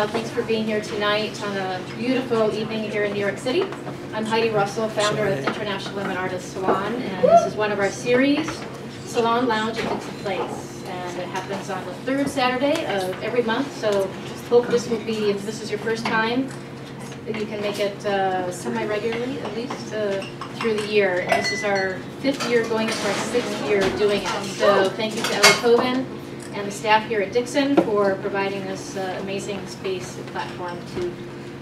Thanks for being here tonight on a beautiful evening here in New York City. I'm Heidi Russell, founder of International Women Artists Salon, and this is one of our series, Salon Lounge at Dixon Place. And it happens on the third Saturday of every month, so hope this will be, if this is your first time, that you can make it semi-regularly, at least, through the year. And this is our 5th year, going into our 6th year doing it. So thank you to Ellie Coven and the staff here at Dixon for providing this amazing space and platform to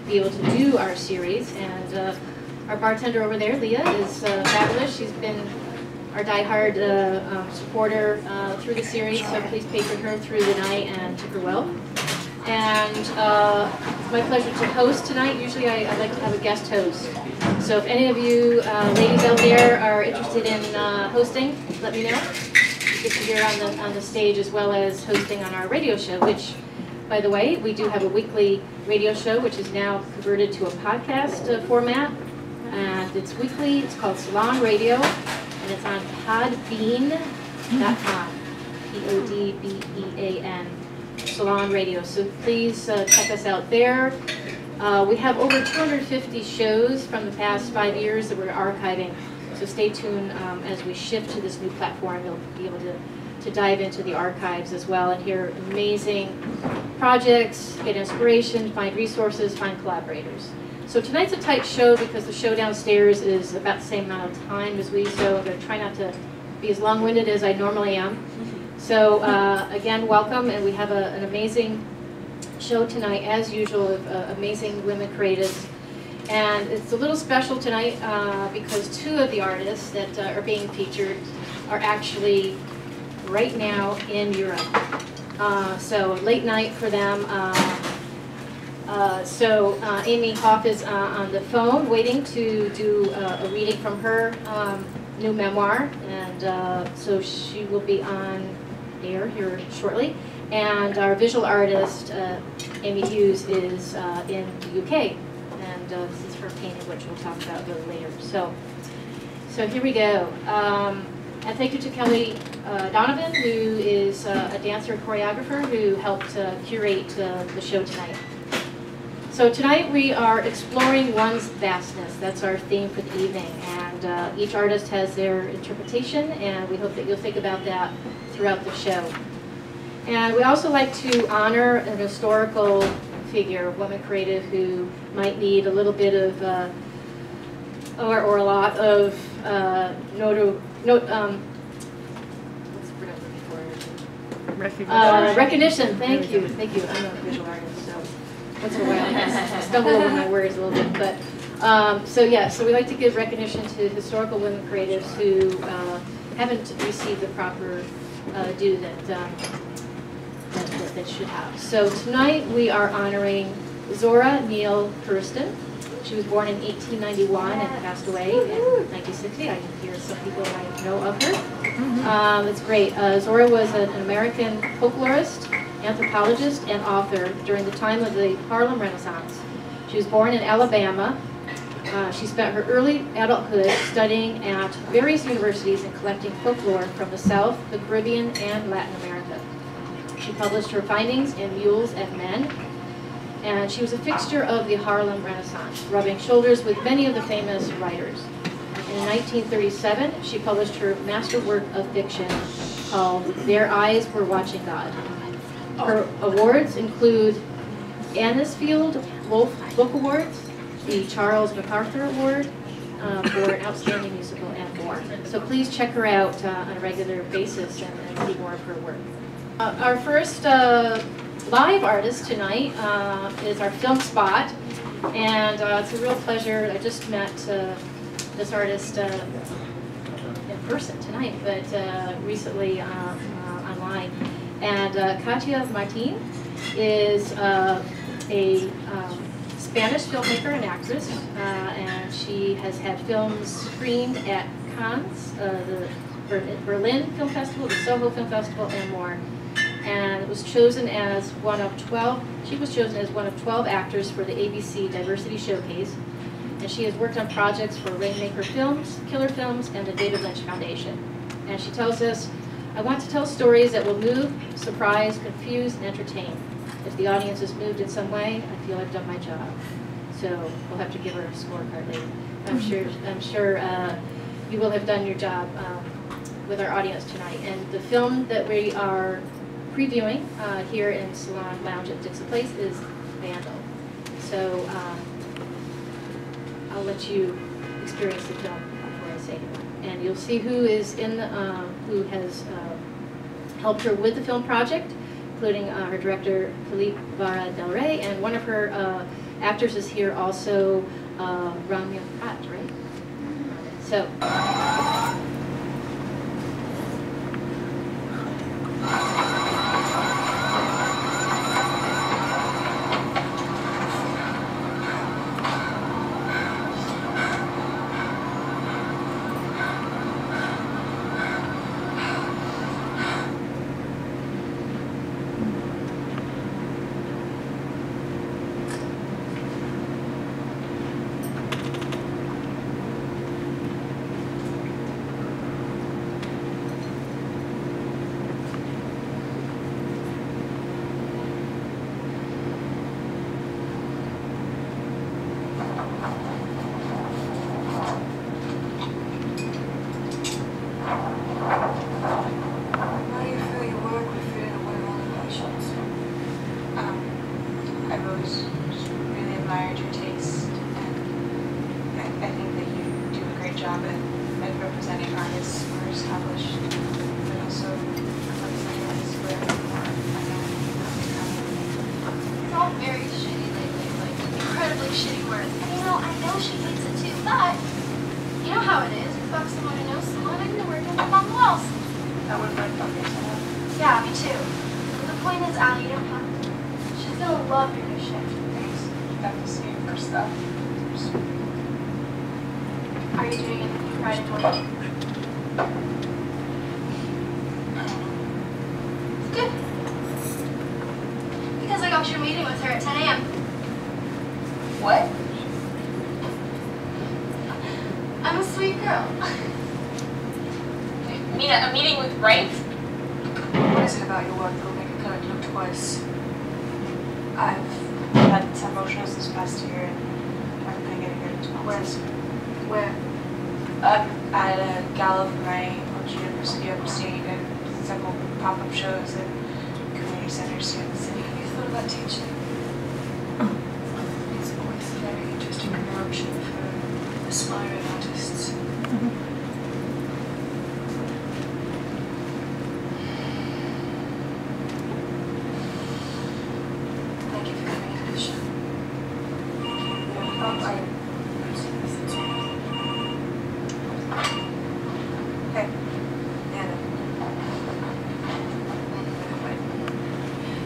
be able to do our series. And our bartender over there, Leah, is fabulous. She's been our die-hard supporter through the series, so please patron her through the night and tip her well. And it's my pleasure to host tonight. Usually I like to have a guest host. So if any of you ladies out there are interested in hosting, let me know. You get to hear on the stage as well as hosting on our radio show, which, by the way, we do have a weekly radio show, which is now converted to a podcast format. And it's weekly. It's called Salon Radio, and it's on podbean.com. Podbean. Salon Radio. So please check us out there. We have over 250 shows from the past 5 years that we're archiving. So stay tuned as we shift to this new platform. You'll be able to dive into the archives as well and hear amazing projects, get inspiration, find resources, find collaborators. So tonight's a tight show because the show downstairs is about the same amount of time as we, so I'm going to try not to be as long-winded as I normally am. So again, welcome, and we have an amazing show tonight, as usual, of amazing women creatives. And it's a little special tonight because 2 of the artists that are being featured are actually right now in Europe. So late night for them. Amy Hoff is on the phone waiting to do a reading from her new memoir, and so she will be on air here shortly. And our visual artist, Amy Hughes, is in the UK, and this is her painting, which we'll talk about a little later. So here we go. And thank you to Kelly Donovan, who is a dancer and choreographer who helped curate the show tonight. So tonight we are exploring one's vastness. That's our theme for the evening, and each artist has their interpretation, and we hope that you'll think about that throughout the show. And we also like to honor an historical figure, a woman creative who might need a little bit of, or a lot of, recognition. Thank you. I'm a visual artist, so once in a while I stumble over my words a little bit. But so we like to give recognition to historical women creatives who haven't received the proper due that should have. So tonight we are honoring Zora Neale Hurston. She was born in 1891 and passed away in 1960. I can hear some people might know of her. It's great. Zora was an American folklorist, anthropologist, and author during the time of the Harlem Renaissance. She was born in Alabama. She spent her early adulthood studying at various universities and collecting folklore from the South, the Caribbean, and Latin America. She published her findings in Mules and Men, and she was a fixture of the Harlem Renaissance, rubbing shoulders with many of the famous writers. In 1937, she published her masterwork of fiction called Their Eyes Were Watching God. Her awards include Anisfield Wolf Book Awards, the Charles MacArthur Award for an outstanding musical, and more. So please check her out on a regular basis and see more of her work. Our first live artist tonight is our film spot, and it's a real pleasure. I just met this artist in person tonight, but recently online. And Katia Martin is a Spanish filmmaker and actress, and she has had films screened at Cannes, the Berlin Film Festival, the Soho Film Festival, and more. And was chosen as one of 12. She was chosen as one of 12 actors for the ABC Diversity Showcase, and she has worked on projects for Rainmaker Films, Killer Films, and the David Lynch Foundation. And she tells us, "I want to tell stories that will move, surprise, confuse, and entertain. If the audience is moved in some way, I feel I've done my job. So we'll have to give her a scorecard later. I'm sure you will have done your job with our audience tonight. And the film that we are previewing here in Salon Lounge at Dixon Place is Vandal. So I'll let you experience the film before I say more. And you'll see who is in the, who has helped her with the film project, including her director, Felipe Vara Del Rey, and one of her actors is here also, Ramya Pratt, right? So.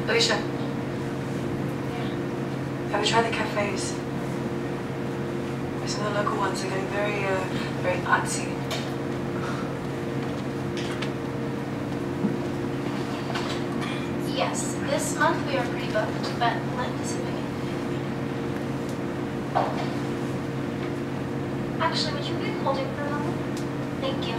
Alicia, have you tried the cafes? Some of the local ones are getting very artsy. Yes, this month we are pretty booked, but let me see if I can. Actually, would you be holding for a moment? Thank you.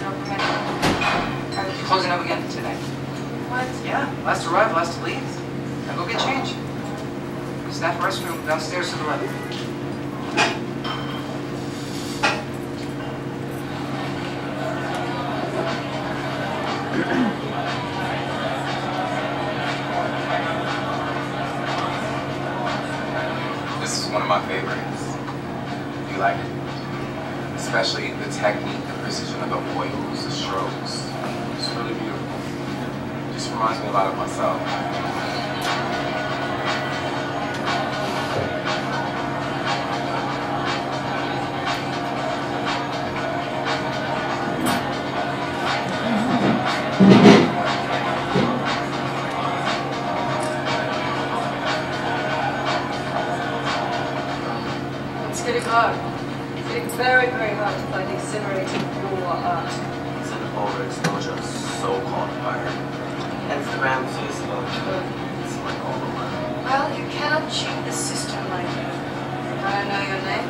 Are you closing up again today? What? Yeah, last arrive, last to leave. Now go get change. Staff restroom downstairs to the left. This is one of my favorites. You like it? Especially the technique, the precision of the oils, the strokes. It's really beautiful. Just reminds me a lot of myself. It's getting hard. It's getting very, very hard to find exhilarating raw art. It's an overexposure of so-called fire. Instagram, Facebook, it's like all over. Well, you cannot cheat the system like that. I know your name.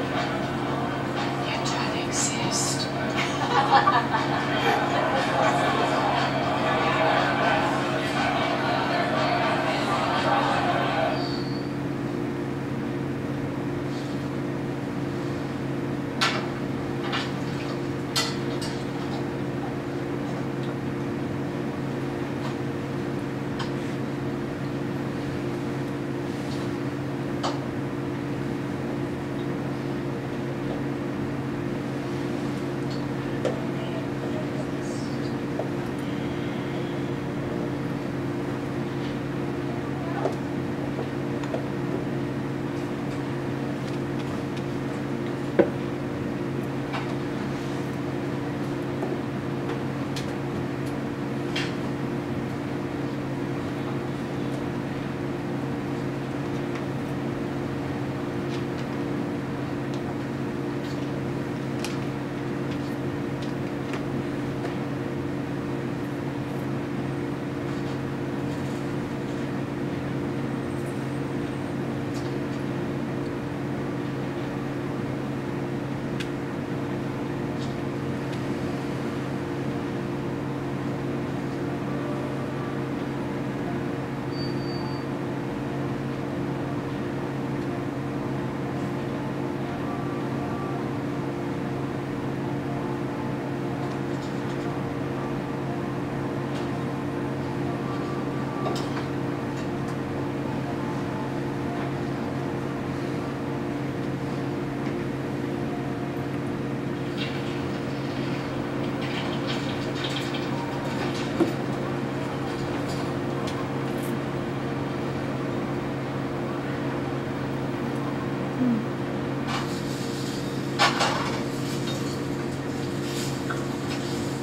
You don't exist.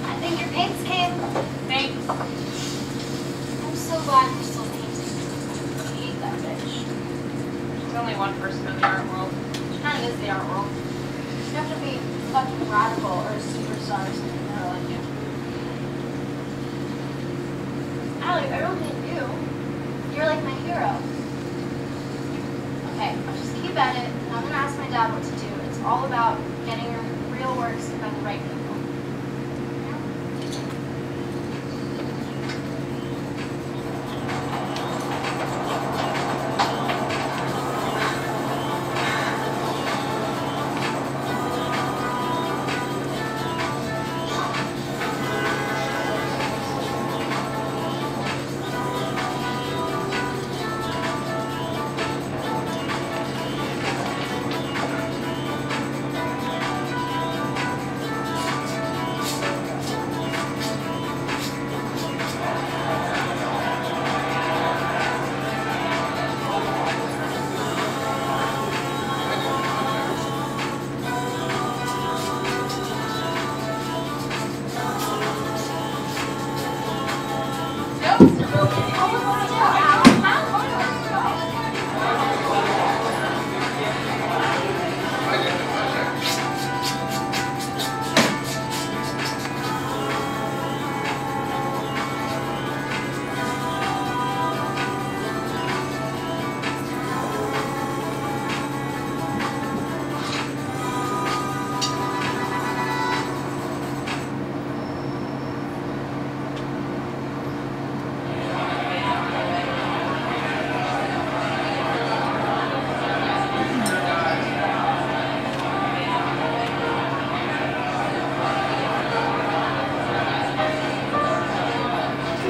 I think your paints came. Thanks. I'm so glad you're still painting. I hate that bitch. There's only one person in the art world. She kind of is the art world. You have to be fucking radical or a superstar or something. I don't like you. Allie, I don't hate you. You're like my hero. Okay, I'll just keep at it. I'm gonna ask my dad what to do. It's all about getting your real works by the right people.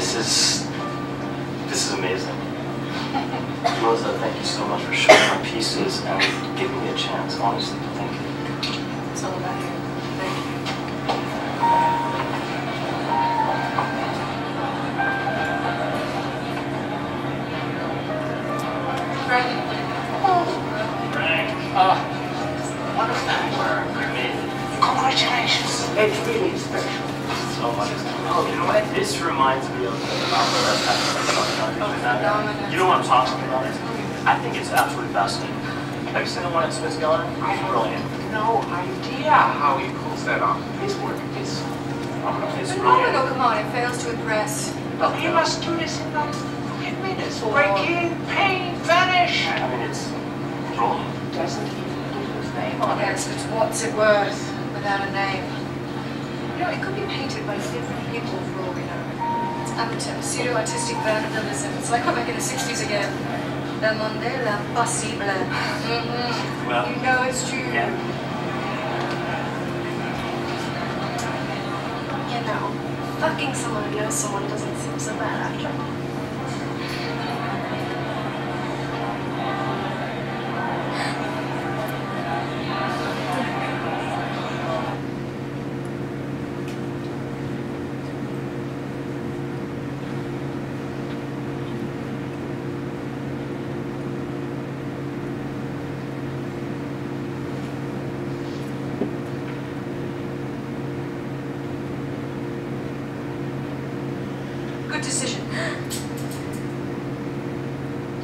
This is amazing. Rosa, thank you so much for showing my pieces and giving me a chance. Honestly, thank you. It's all about you. Thank you. Frank. Wonderful work. You made it. Congratulations. It's really special. So much. Oh, you know what? This reminds me of the novel that you know what I'm talking about? I think it's absolutely fascinating. Have you seen the one at Smith's Gallery? It's brilliant. No idea how he pulls that off. His work is It's Phenomenal, brilliant. come on, it fails to impress. Well, he must do this in like 10 minutes. Break in, paint, vanish. I mean, it's brilliant. Doesn't he put his name on it? Yes, but what's it worth without a name? You know, it could be painted by different people for all we know. It's amateur, pseudo-artistic vandalism. It's like we're back in the 60s again. Le monde l'impossible. Well, You know it's true. yeah. You know, fucking someone who knows someone doesn't seem so bad after all. Good decision.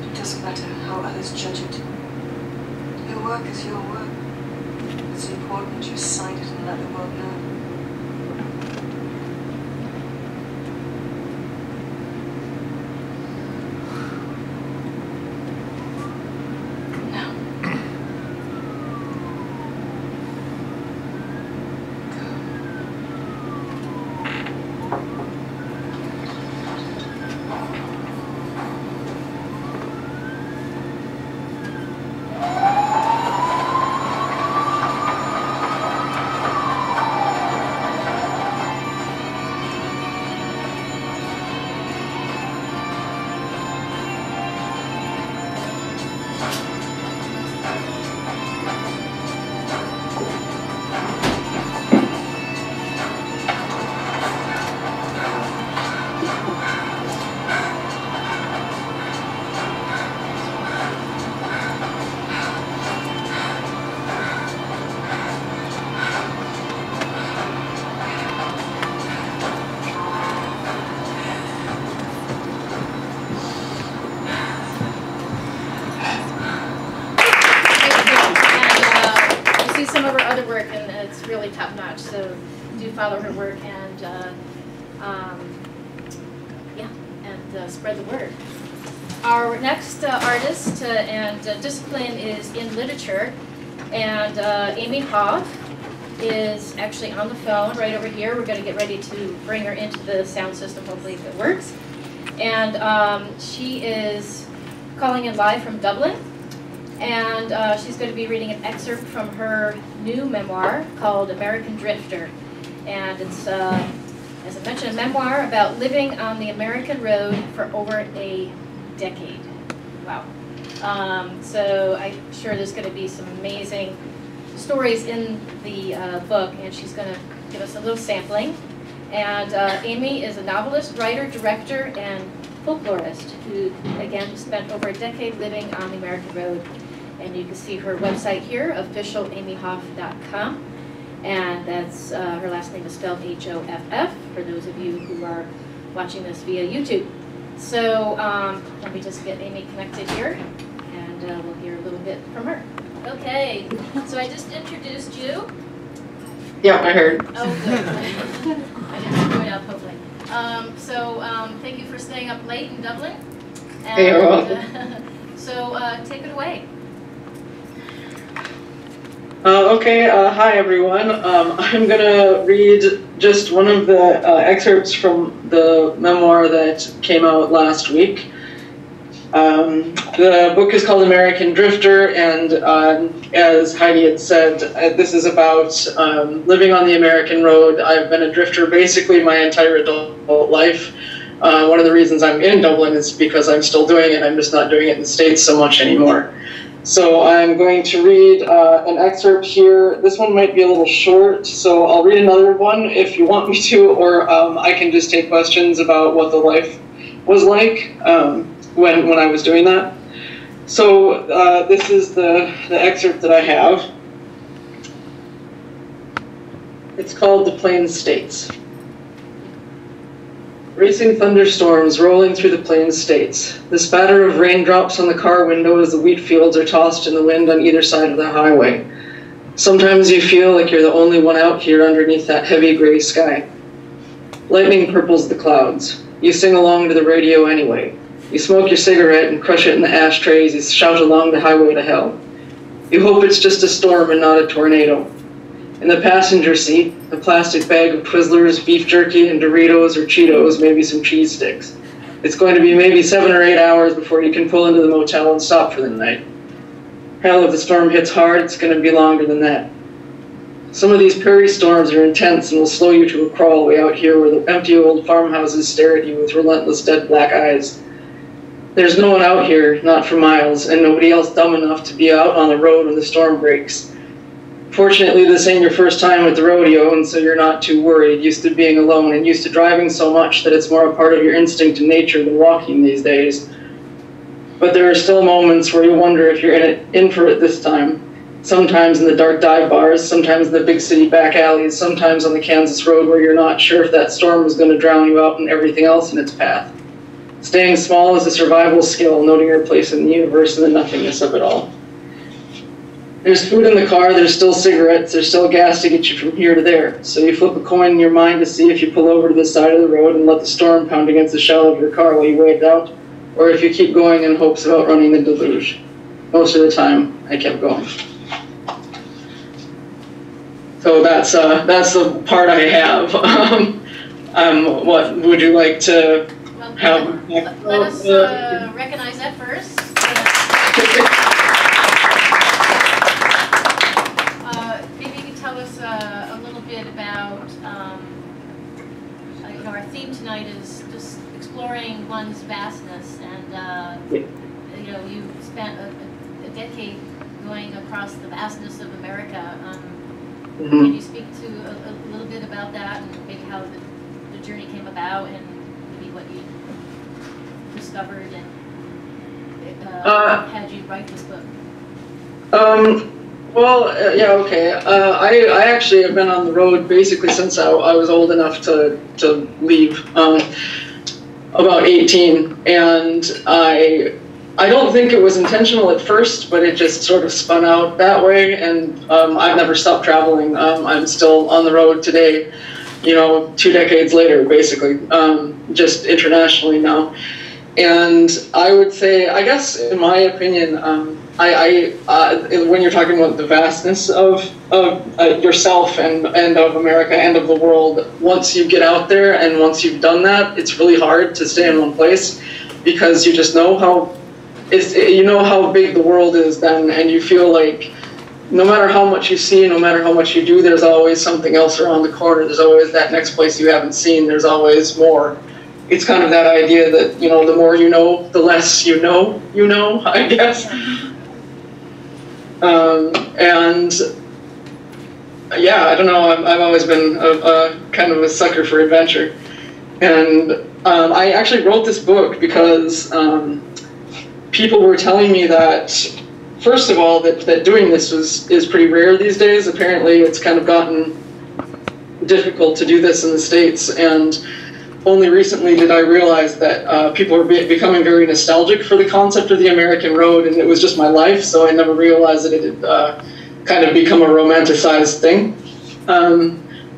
It doesn't matter how others judge it. Your work is your work. It's important you sign it and let the world know. Now. Some of her other work, and it's really top notch. So do follow her work and yeah, and spread the word. Our next artist and discipline is in literature, and Amy Hoff is actually on the phone right over here. We're going to get ready to bring her into the sound system, hopefully if it works. And she is calling in live from Dublin. And she's going to be reading an excerpt from her new memoir called American Drifter. And it's, as I mentioned, a memoir about living on the American road for over a decade. Wow. So I'm sure there's going to be some amazing stories in the book, and she's going to give us a little sampling. And Amy is a novelist, writer, director, and folklorist who, again, spent over a decade living on the American road. And you can see her website here, officialamyhoff.com. And that's, her last name is spelled H-O-F-F, for those of you who are watching this via YouTube. So let me just get Amy connected here, and we'll hear a little bit from her. Okay, so I just introduced you. Yeah, I heard. Oh, good. I didn't screw it up, hopefully. Thank you for staying up late in Dublin. And, Hey, you're welcome. So take it away. Okay, hi everyone. I'm gonna read just one of the excerpts from the memoir that came out last week. The book is called American Drifter, and as Heidi had said, this is about living on the American road. I've been a drifter basically my entire adult life. One of the reasons I'm in Dublin is because I'm still doing it. I'm just not doing it in the States so much anymore. So I'm going to read an excerpt here. This one might be a little short, so I'll read another one if you want me to, or I can just take questions about what the life was like when I was doing that. So this is the excerpt that I have. It's called The Plain States. Racing thunderstorms rolling through the Plain States. The spatter of raindrops on the car window as the wheat fields are tossed in the wind on either side of the highway. Sometimes you feel like you're the only one out here underneath that heavy gray sky. Lightning purples the clouds. You sing along to the radio anyway. You smoke your cigarette and crush it in the ashtray as you shout along the highway to hell. You hope it's just a storm and not a tornado. In the passenger seat, a plastic bag of Twizzlers, beef jerky, and Doritos or Cheetos, maybe some cheese sticks. It's going to be maybe 7 or 8 hours before you can pull into the motel and stop for the night. Hell, if the storm hits hard, it's going to be longer than that. Some of these prairie storms are intense and will slow you to a crawl way out here where the empty old farmhouses stare at you with relentless dead black eyes. There's no one out here, not for miles, and nobody else dumb enough to be out on the road when the storm breaks. Fortunately, this ain't your first time at the rodeo, and so you're not too worried, used to being alone and used to driving so much that it's more a part of your instinct and nature than walking these days. But there are still moments where you wonder if you're in for it this time. Sometimes in the dark dive bars, sometimes in the big city back alleys, sometimes on the Kansas road where you're not sure if that storm is going to drown you out and everything else in its path. Staying small is a survival skill, noting your place in the universe and the nothingness of it all. There's food in the car, there's still cigarettes, there's still gas to get you from here to there. So you flip a coin in your mind to see if you pull over to the side of the road and let the storm pound against the shell of your car while you wait it out, or if you keep going in hopes of outrunning the deluge. Most of the time, I kept going. So that's the part I have. What would you like to have? Let us recognize that first. Maybe you can tell us a little bit about, our theme tonight is just exploring one's vastness, and you spent a decade going across the vastness of America. Can you speak to a little bit about that, and maybe how the journey came about, and maybe what you discovered and had you write this book? Yeah, okay. I actually have been on the road basically since I was old enough to leave, about 18, and I don't think it was intentional at first, but it just sort of spun out that way, and I've never stopped traveling. I'm still on the road today, 2 decades later, basically, just internationally now. And I would say, I guess, in my opinion, when you're talking about the vastness of yourself and of America and of the world, once you get out there and once you've done that, it's really hard to stay in one place, because you just know how big the world is then, and you feel like no matter how much you see, no matter how much you do, there's always something else around the corner. There's always that next place you haven't seen. There's always more. It's kind of that idea that, the more you know, the less you know, I guess. And yeah, I don't know, I've always been a kind of a sucker for adventure. And I actually wrote this book because people were telling me that, first of all, that doing this is pretty rare these days. Apparently it's kind of gotten difficult to do this in the States, and only recently did I realize that people were becoming very nostalgic for the concept of the American road, and it was just my life, so I never realized that it had kind of become a romanticized thing.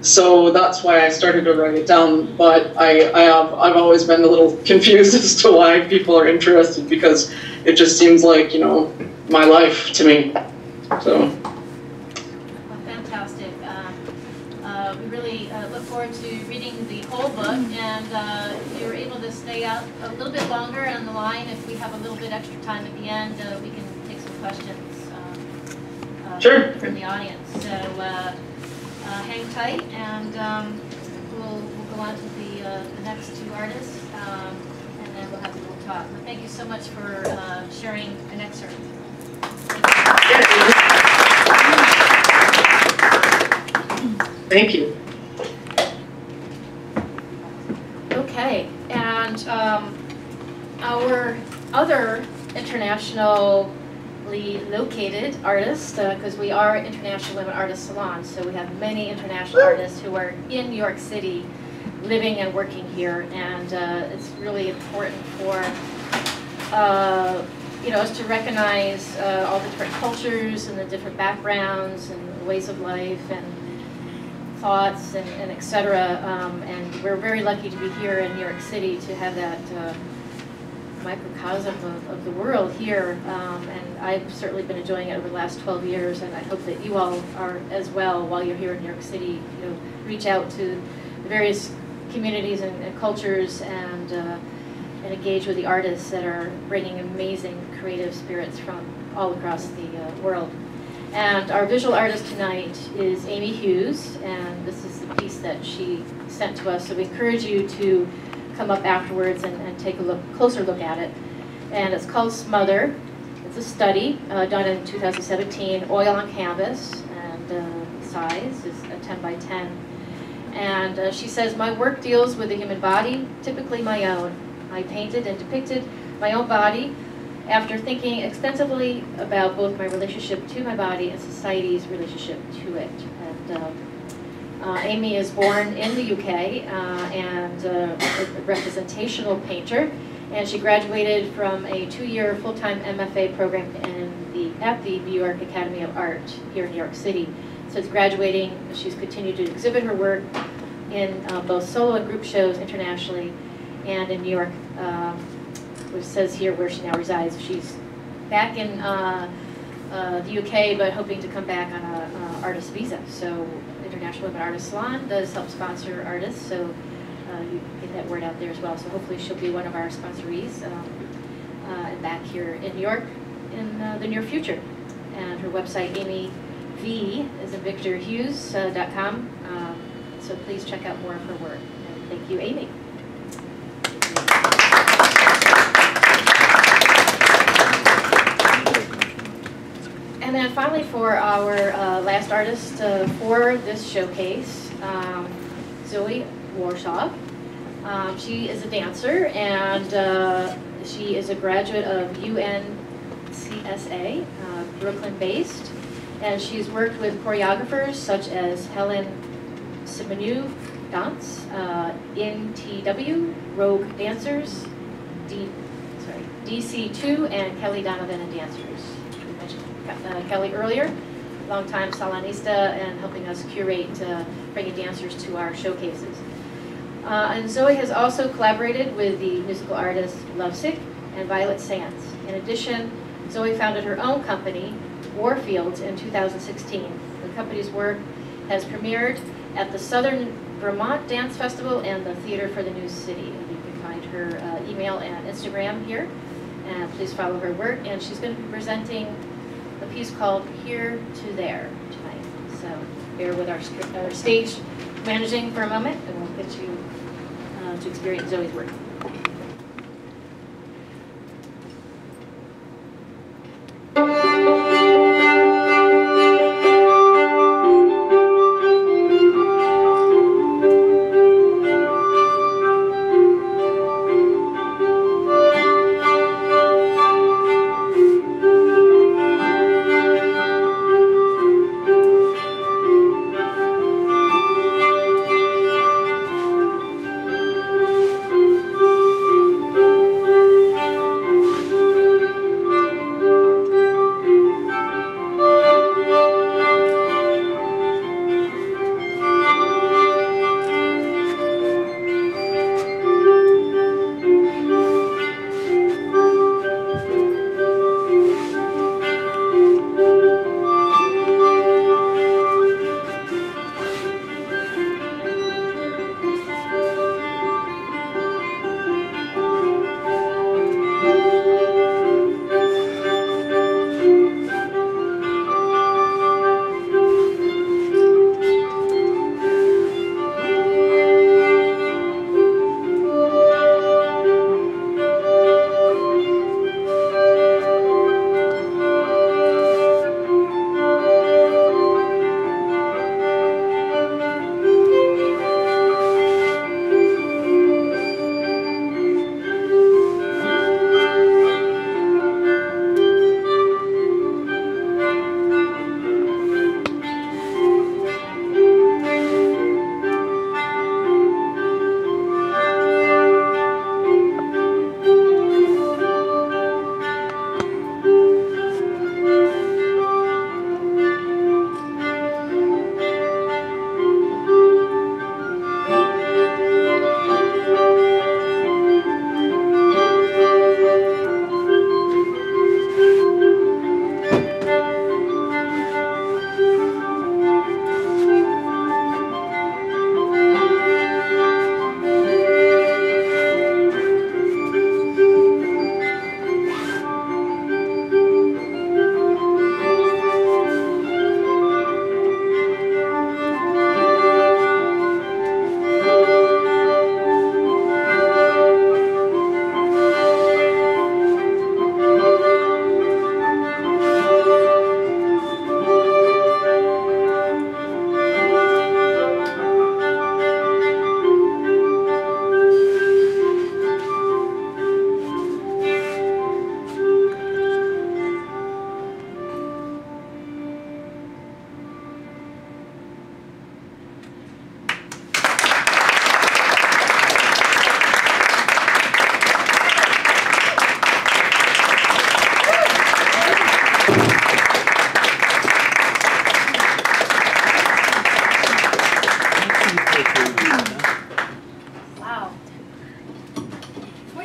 So that's why I started to write it down, but I've always been a little confused as to why people are interested, because it just seems like, my life to me. So. Well, fantastic. We really look forward to reading the whole book, and if you're able to stay out a little bit longer on the line, if we have a little bit extra time at the end, we can take some questions Sure. from the audience. So hang tight, and we'll go on to the the next two artists, and then we'll have a little talk. But thank you so much for sharing an excerpt. Thank you. Okay, and our other internationally located artists, because we are International Women Artists Salon, so we have many international artists who are in New York City living and working here, and it's really important for us to recognize all the different cultures and the different backgrounds and ways of life and thoughts and et cetera. And we're very lucky to be here in New York City to have that microcosm of the world here. And I've certainly been enjoying it over the last 12 years, and I hope that you all are as well while you're here in New York City. Reach out to the various communities and cultures and engage with the artists that are bringing amazing creative spirits from all across the world. And our visual artist tonight is Amy Hughes, and this is the piece that she sent to us. So we encourage you to come up afterwards and take a closer look at it. And it's called Smother. It's a study done in 2017, oil on canvas, and size is a 10 by 10. And she says, my work deals with the human body, typically my own. I painted and depicted my own body after thinking extensively about both my relationship to my body and society's relationship to it. And Amy is born in the UK and a representational painter, and she graduated from a 2-year full-time MFA program at the New York Academy of Art here in New York City. Since graduating, she's continued to exhibit her work in both solo and group shows internationally and in New York, which says here where she now resides. She's back in the UK, but hoping to come back on an artist visa. So International Women Artists Salon does help sponsor artists, so you can get that word out there as well. So hopefully she'll be one of our sponsorees and back here in New York in the near future. And her website, AmyV, is at VictorHughes.com. So please check out more of her work. And thank you, Amy. And then finally, for our last artist for this showcase, Zoe Warshaw. She is a dancer, and she is a graduate of UNCSA, Brooklyn-based, and she's worked with choreographers such as Helen Simonu Dance, NTW, Rogue Dancers, DC2, and Kelly Donovan and Dancers. We mentioned Kelly earlier, longtime Salonista and helping us curate, bringing dancers to our showcases. And Zoe has also collaborated with the musical artists Lovesick and Violet Sands. In addition, Zoe founded her own company, Warfields, in 2016. The company's work has premiered at the Southern Vermont Dance Festival and the Theater for the New City. And you can find her email and Instagram here. And please follow her work. And she's going to be presenting a piece called Here to There tonight. So bear with our stage managing for a moment, and we'll get you to experience Zoe's work.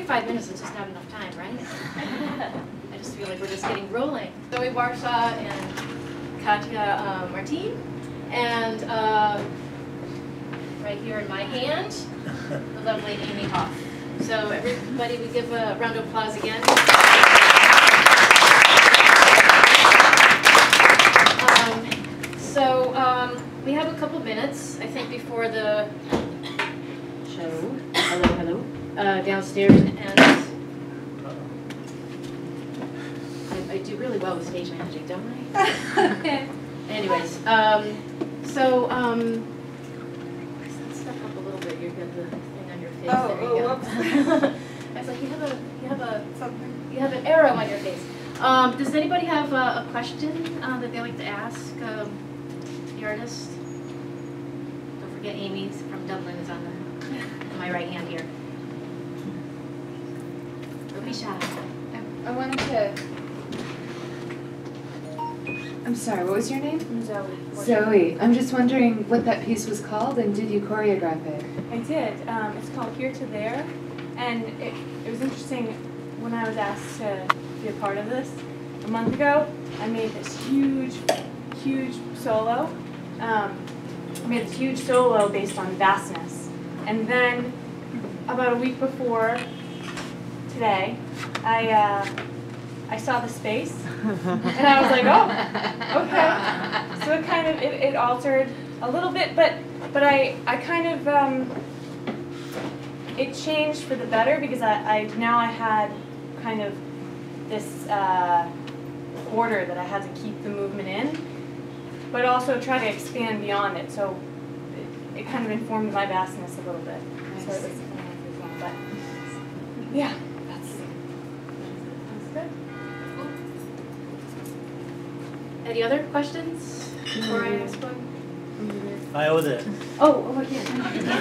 45 minutes is just not enough time, right? I just feel like we're just getting rolling. Zoe Warshaw and Katya Martin, and right here in my hand, the lovely Amy Hoff. So everybody, we give a round of applause again. We have a couple minutes, I think, before the show. Hello. Downstairs, and I do really well with stage managing, don't I? Anyways, let's step up a little bit. You got the thing on your face. There you go. I was like, you have an arrow on your face. Does anybody have a question that they like to ask the artist? Don't forget, Amy's from Dublin is on my right hand here. Don't be shy. I wanted to. I'm sorry, what was your name? Zoe. Zoe. I'm just wondering what that piece was called, and did you choreograph it? I did. It's called Here to There, and it was interesting when I was asked to be a part of this a month ago. I made this huge solo. I made this huge solo based on vastness, and then about a week before today, I saw the space, and I was like, oh, okay. So it kind of, it altered a little bit, but I kind of, it changed for the better because now I had kind of this order that I had to keep the movement in, but also try to expand beyond it. So it kind of informed my vastness a little bit. So it was fun, but yeah. Any other questions before I ask one? I owe it. Oh, again.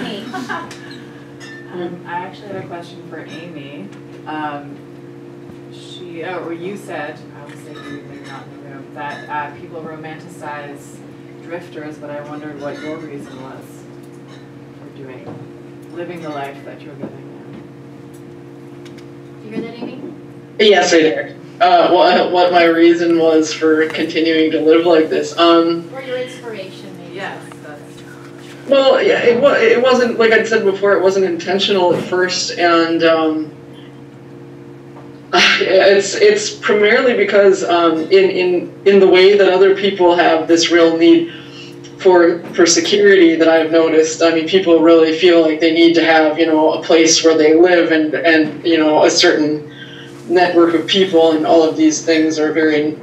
Amy. I actually had a question for Amy. You said, I was thinking maybe not in the room, that people romanticize drifters, but I wondered what your reason was for living the life that you're living Did you hear that, Amy? Yes, I did. What my reason was for continuing to live like this. Or your inspiration, maybe. Yes. Well, yeah, it wasn't, like I said before, it wasn't intentional at first, and it's primarily because in the way that other people have this real need for security that I've noticed. I mean, people really feel like they need to have, a place where they live and a certain network of people, and all of these things are very,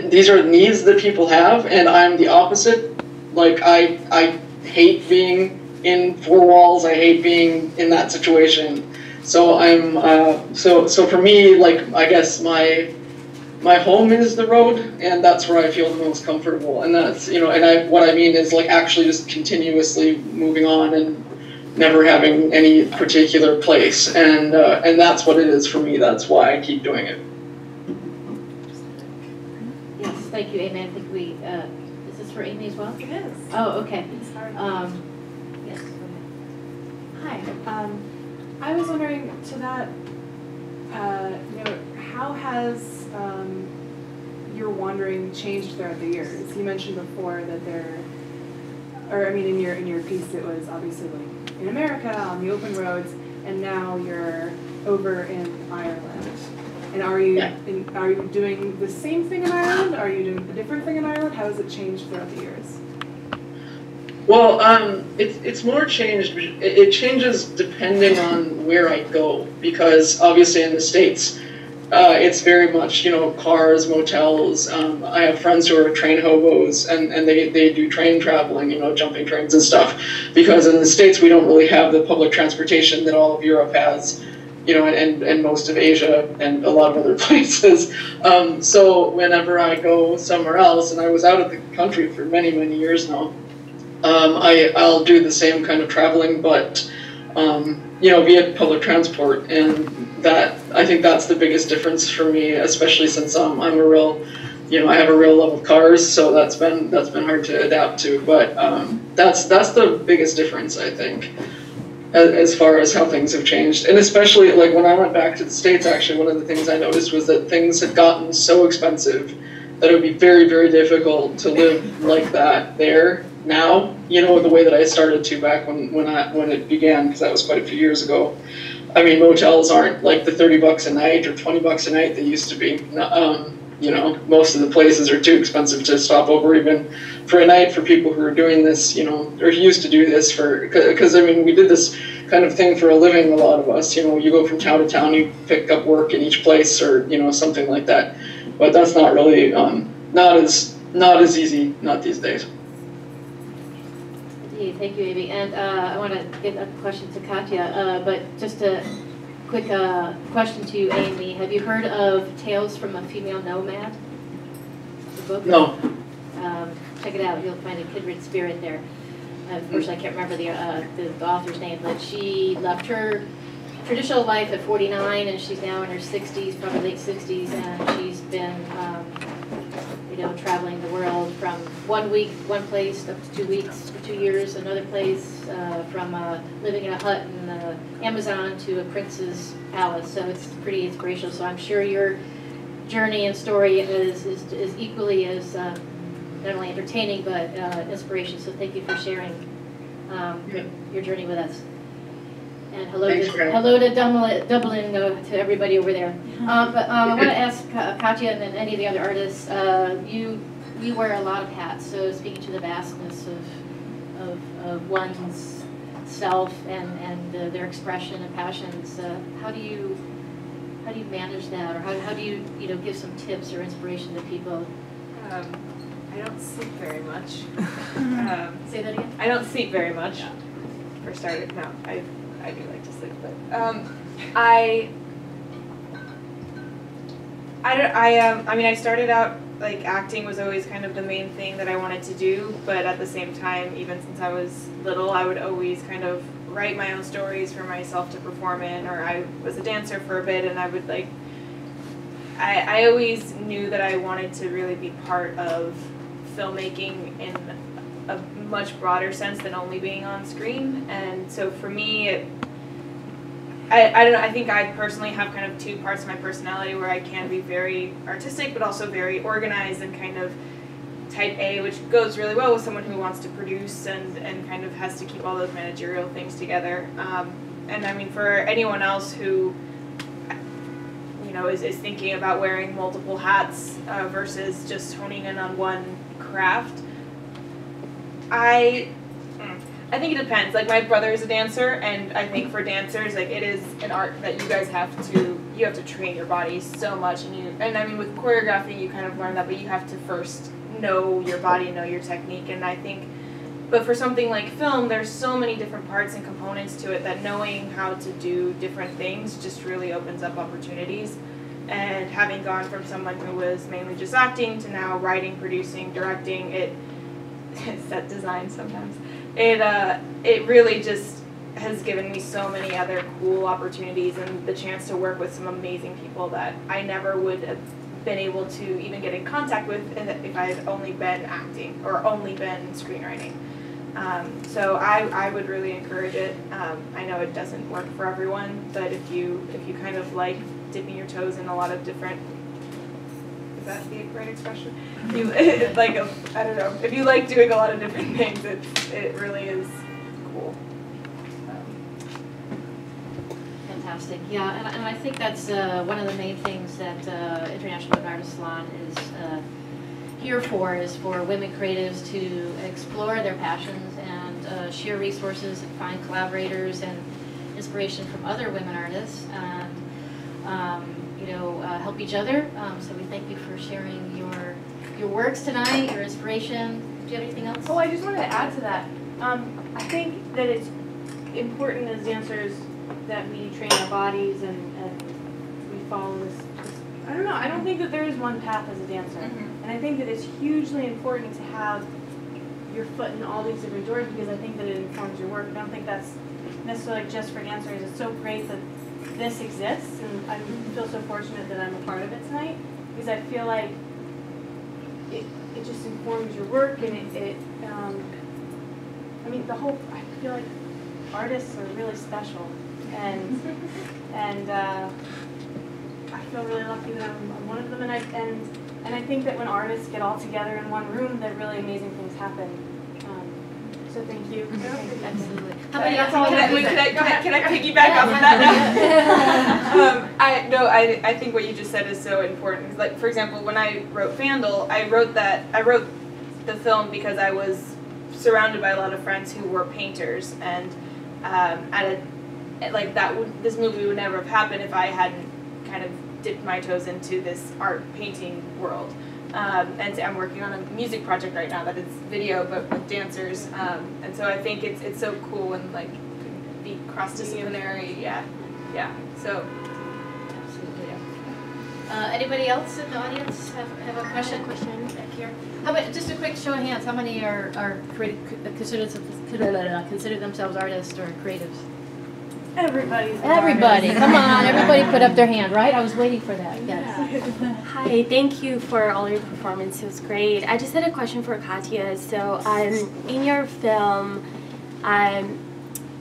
these are needs that people have, and I'm the opposite. Like, I hate being in four walls. I hate being in that situation. So I'm, so for me, like, I guess my home is the road, and that's where I feel the most comfortable. And that's, what I mean is, like, actually just continuously moving on and never having any particular place. And that's what it is for me. That's why I keep doing it. Yes, thank you, Amy. I think we, is this for Amy as well? It is. Oh, okay. Sorry. Yes, go ahead. Hi. I was wondering, to that, how has your wandering changed throughout the years? You mentioned before that in your piece it was obviously like in America on the open roads, and now you're over in Ireland. And are you doing the same thing in Ireland? Are you doing a different thing in Ireland? How has it changed throughout the years? Well, it's more changed. It changes depending on where I go, because obviously in the States, it's very much, cars, motels. I have friends who are train hobos, and they do train traveling, jumping trains and stuff, because in the States we don't really have the public transportation that all of Europe has, and most of Asia and a lot of other places. So whenever I go somewhere else, and I was out of the country for many, many years now, I'll do the same kind of traveling, but via public transport, and I think that's the biggest difference for me, especially since I'm a real, I have a real love of cars, so that's been hard to adapt to. But that's the biggest difference, I think. as far as how things have changed. And especially like when I went back to the States, actually, one of the things I noticed was that things had gotten so expensive that it would be very, very difficult to live like that there now, you know, the way that I started to back when it began, because that was quite a few years ago. I mean, motels aren't like the $30 a night or $20 a night they used to be. You know, most of the places are too expensive to stop over even for a night for people who are doing this, you know, or used to do this for, because I mean, we did this kind of thing for a living, a lot of us, you know, you go from town to town, you pick up work in each place or, you know, something like that. But that's not really, not as easy, not these days. Indeed, thank you, Amy. And I want to get a question to Katya, but just a quick question to you, Amy. Have you heard of Tales from a Female Nomad? The book? No. Check it out. You'll find a kindred spirit there. Unfortunately, I can't remember the author's name, but she left her traditional life at 49, and she's now in her 60s, probably late 60s, and she's been, you know, traveling the world from 1 week, one place, up to 2 weeks, for 2 years, another place, from living in a hut in the Amazon to a prince's palace. So it's pretty inspirational. So I'm sure your journey and story is equally as not only entertaining but inspiration. So thank you for sharing your journey with us. And hello to Dublin to everybody over there. But I want to ask Katya and then any of the other artists. You wear a lot of hats. So speaking to the vastness of one's self and their expression and passions, how do you manage that, or how do you give some tips or inspiration to people? I don't sleep very much. Say that again? I don't sleep very much. Yeah. For starters, no, I do like to sleep, but I mean, I started out like acting was always kind of the main thing that I wanted to do, but at the same time, even since I was little, I would always kind of write my own stories for myself to perform in, or I was a dancer for a bit, and I would like. I always knew that I wanted to really be part of filmmaking in a much broader sense than only being on screen. And so for me, I don't know, I think I personally have kind of two parts of my personality where I can be very artistic but also very organized and kind of type A, which goes really well with someone who wants to produce and kind of has to keep all those managerial things together. And I mean, for anyone else who is thinking about wearing multiple hats versus just honing in on one craft, I think it depends. Like, my brother is a dancer, and I think for dancers, like, it is an art that you guys have to train your body so much, and I mean, with choreographing you kind of learn that, but you have to first know your body, know your technique. And I think, but for something like film, there's so many different parts and components to it that knowing how to do different things just really opens up opportunities. And having gone from someone who was mainly just acting to now writing, producing, directing, set design sometimes, it really just has given me so many other cool opportunities and the chance to work with some amazing people that I never would have been able to even get in contact with if I had only been acting or only been screenwriting. So I would really encourage it. I know it doesn't work for everyone, but if you kind of like dipping your toes in a lot of different, is that the right expression? You like I don't know. If you like doing a lot of different things, it really is cool. Fantastic. Yeah, and I think that's one of the main things that International Women Artists Salon is here for, is for women creatives to explore their passions and share resources and find collaborators and inspiration from other women artists, and help each other. So we thank you for sharing your works tonight, your inspiration. Do you have anything else? Oh, I just wanted to add to that. I think that it's important as dancers that we train our bodies and we follow this. I don't know. I don't think that there is one path as a dancer. Mm-hmm. And I think that it's hugely important to have your foot in all these different doors, because I think that it informs your work. I don't think that's necessarily just for dancers. It's so great that this exists, and I feel so fortunate that I'm a part of it tonight, because I feel like it just informs your work, and I feel like artists are really special, and I feel really lucky that I'm one of them, and I think that when artists get all together in one room, that really amazing things happen. So thank you. Absolutely. Can I piggyback off of that? I think what you just said is so important. Like, for example, when I wrote Vandal, I wrote the film because I was surrounded by a lot of friends who were painters, and this movie would never have happened if I hadn't kind of dipped my toes into this art painting world. And so I'm working on a music project right now that is video, but with dancers. And so I think it's so cool and like be cross-disciplinary. Yeah. So. Absolutely. Yeah. Anybody else in the audience have a question? Back here. How about just a quick show of hands? How many consider themselves artists or creatives? Everybody. Come on, everybody put up their hand, right? I was waiting for that. Yes. Hi, thank you for all your performance. It was great. I just had a question for Katya. So, in your film,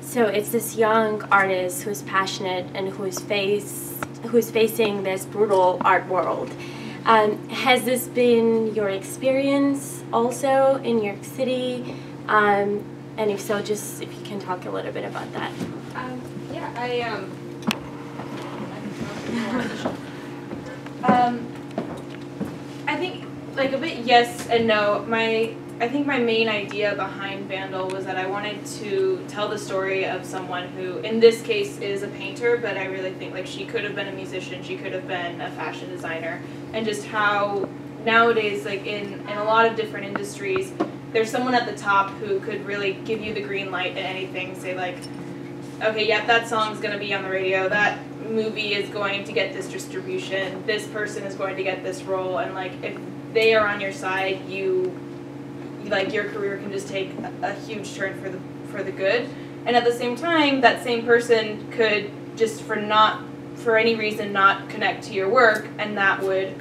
so it's this young artist who's passionate and who's facing this brutal art world. Has this been your experience also in New York City? And if so, just if you can talk a little bit about that. I think like a bit yes and no. I think my main idea behind Vandal was that I wanted to tell the story of someone who, in this case, is a painter, but I really think like she could have been a musician, she could have been a fashion designer, and just how nowadays, like in a lot of different industries, there's someone at the top who could really give you the green light at anything, say like, okay, yeah, that song's going to be on the radio, that movie is going to get this distribution, this person is going to get this role, and like if they are on your side, your career can just take a huge turn for the good. And at the same time, that same person could just for any reason not connect to your work, and that would,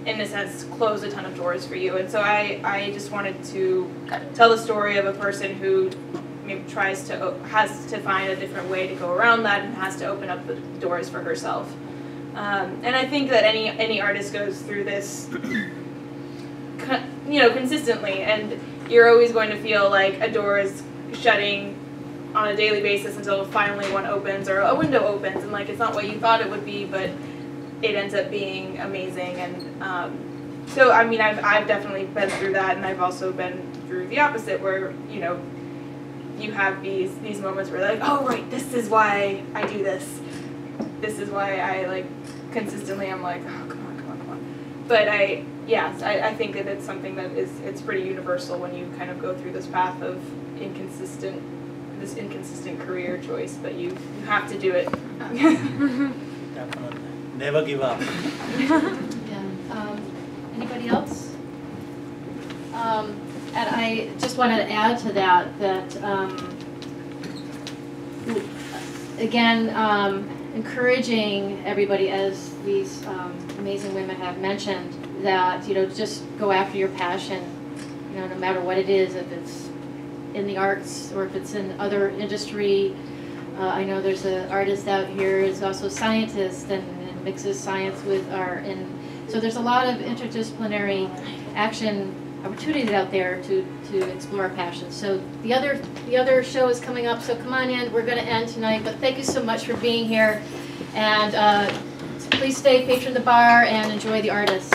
in a sense, close a ton of doors for you. And so I just wanted to tell the story of a person who maybe has to find a different way to go around that and has to open up the doors for herself. And I think that any artist goes through this, consistently, and you're always going to feel like a door is shutting on a daily basis until finally one opens or a window opens, and like it's not what you thought it would be, but it ends up being amazing. And so I mean I've definitely been through that, and I've also been through the opposite, where you have these moments where like, oh right, this is why I do this. This is why I like consistently I'm like, oh come on. But I think that it's something that it's pretty universal when you kind of go through this path of inconsistent career choice, but you have to do it. Definitely. Never give up. Yeah. Anybody else? And I just wanted to add to that again, encouraging everybody, as these amazing women have mentioned, that just go after your passion, no matter what it is, if it's in the arts or if it's in other industry. I know there's an artist out here who's also a scientist and mixes science with art, and so there's a lot of interdisciplinary action opportunities out there to explore passion. So the other show is coming up, so come on in. We're going to end tonight, but thank you so much for being here, and please stay, patron the bar, and enjoy the artists.